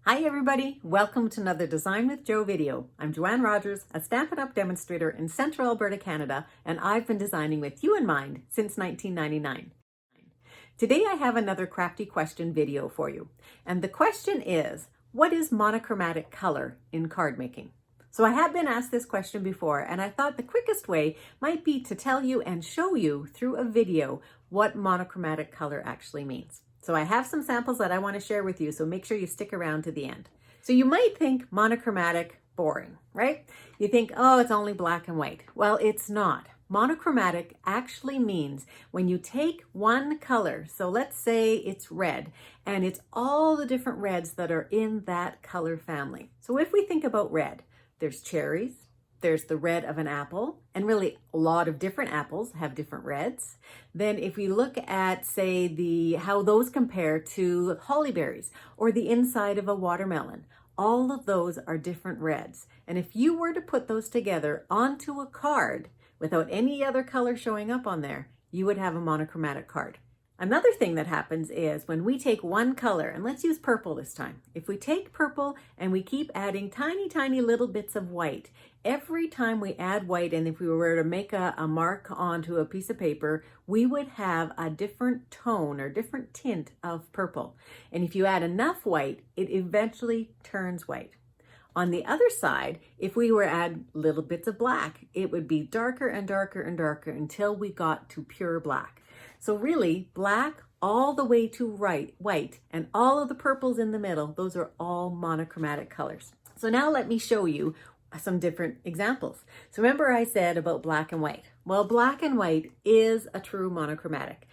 Hi everybody, welcome to another Design with Jo video. I'm Joanne Rogers, a Stampin' Up! Demonstrator in Central Alberta, Canada, and I've been designing with you in mind since 1999. Today I have another crafty question video for you, and the question is, what is monochromatic color in card making? So I have been asked this question before, and I thought the quickest way might be to tell you and show you through a video what monochromatic color actually means. So I have some samples that I want to share with you, so make sure you stick around to the end. So you might think monochromatic boring, right? You think, oh, it's only black and white. Well, it's not. Monochromatic actually means when you take one color, so let's say it's red, and it's all the different reds that are in that color family. So if we think about red, there's cherries, there's the red of an apple, and really a lot of different apples have different reds. Then if we look at, say, how those compare to holly berries or the inside of a watermelon, all of those are different reds. And if you were to put those together onto a card without any other color showing up on there, you would have a monochromatic card. Another thing that happens is when we take one color, and let's use purple this time. If we take purple and we keep adding tiny, tiny little bits of white, every time we add white, and if we were to make a mark onto a piece of paper, we would have a different tone or different tint of purple. And if you add enough white, it eventually turns white. On the other side, if we were to add little bits of black, it would be darker and darker and darker until we got to pure black. So really, black all the way to white, and all of the purples in the middle, those are all monochromatic colors. So now let me show you some different examples. So remember I said about black and white. Well, black and white is a true monochromatic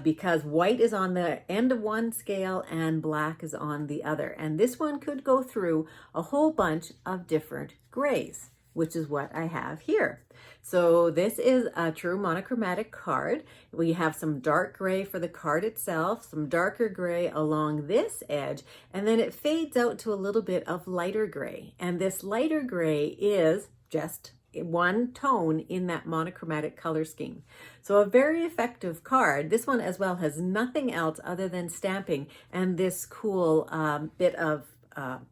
because white is on the end of one scale and black is on the other. And this one could go through a whole bunch of different grays, which is what I have here. So this is a true monochromatic card. We have some dark gray for the card itself, some darker gray along this edge, and then it fades out to a little bit of lighter gray. And this lighter gray is just one tone in that monochromatic color scheme. So a very effective card. This one as well has nothing else other than stamping and this cool bit of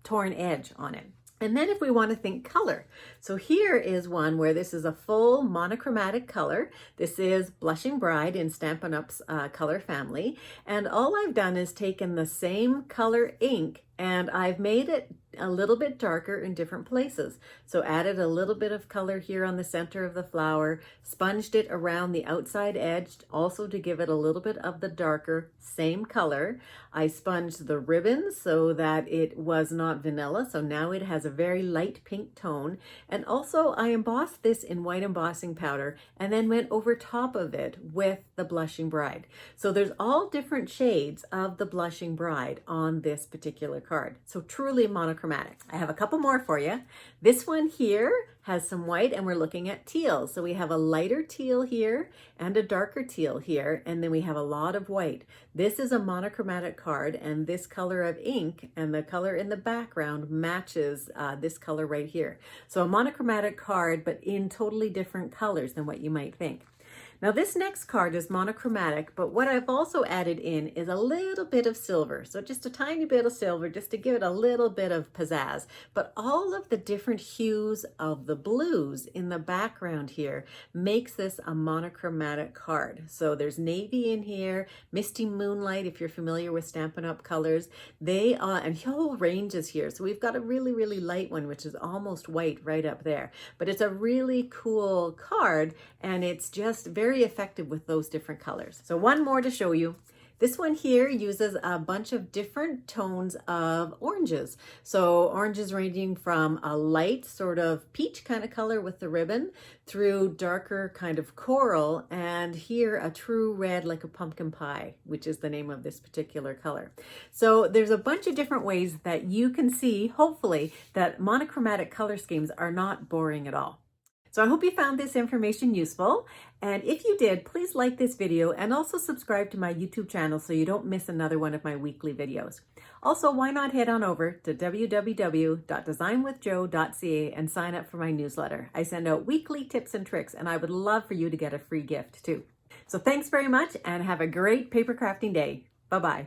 torn edge on it. And then if we want to think color, so here is one where this is a full monochromatic color. This is Blushing Bride in Stampin' Up's color family. And all I've done is taken the same color ink and I've made it a little bit darker in different places. So added a little bit of color here on the center of the flower, sponged it around the outside edge also to give it a little bit of the darker same color. I sponged the ribbons so that it was not vanilla, so now it has a very light pink tone. And also I embossed this in white embossing powder and then went over top of it with the Blushing Bride. So there's all different shades of the Blushing Bride on this particular card. So truly monochromatic. I have a couple more for you. This one here has some white and we're looking at teal. So we have a lighter teal here and a darker teal here, and then we have a lot of white. This is a monochromatic card and this color of ink and the color in the background matches this color right here. So a monochromatic card, but in totally different colors than what you might think. Now this next card is monochromatic, but what I've also added in is a little bit of silver. So just a tiny bit of silver just to give it a little bit of pizzazz. But all of the different hues of the blues in the background here makes this a monochromatic card. So there's navy in here, misty moonlight, if you're familiar with Stampin' Up! Colors. They are, and whole ranges here. So we've got a really, really light one, which is almost white right up there. But it's a really cool card, and it's just very effective with those different colors. So one more to show you. This one here uses a bunch of different tones of oranges. So oranges ranging from a light sort of peach kind of color with the ribbon through darker kind of coral, and here a true red like a pumpkin pie, which is the name of this particular color. So there's a bunch of different ways that you can see, hopefully, that monochromatic color schemes are not boring at all. So I hope you found this information useful, and if you did, please like this video and also subscribe to my YouTube channel so you don't miss another one of my weekly videos. Also, why not head on over to www.designwithjo.ca and sign up for my newsletter. I send out weekly tips and tricks, and I would love for you to get a free gift too. So thanks very much and have a great paper crafting day. Bye-bye.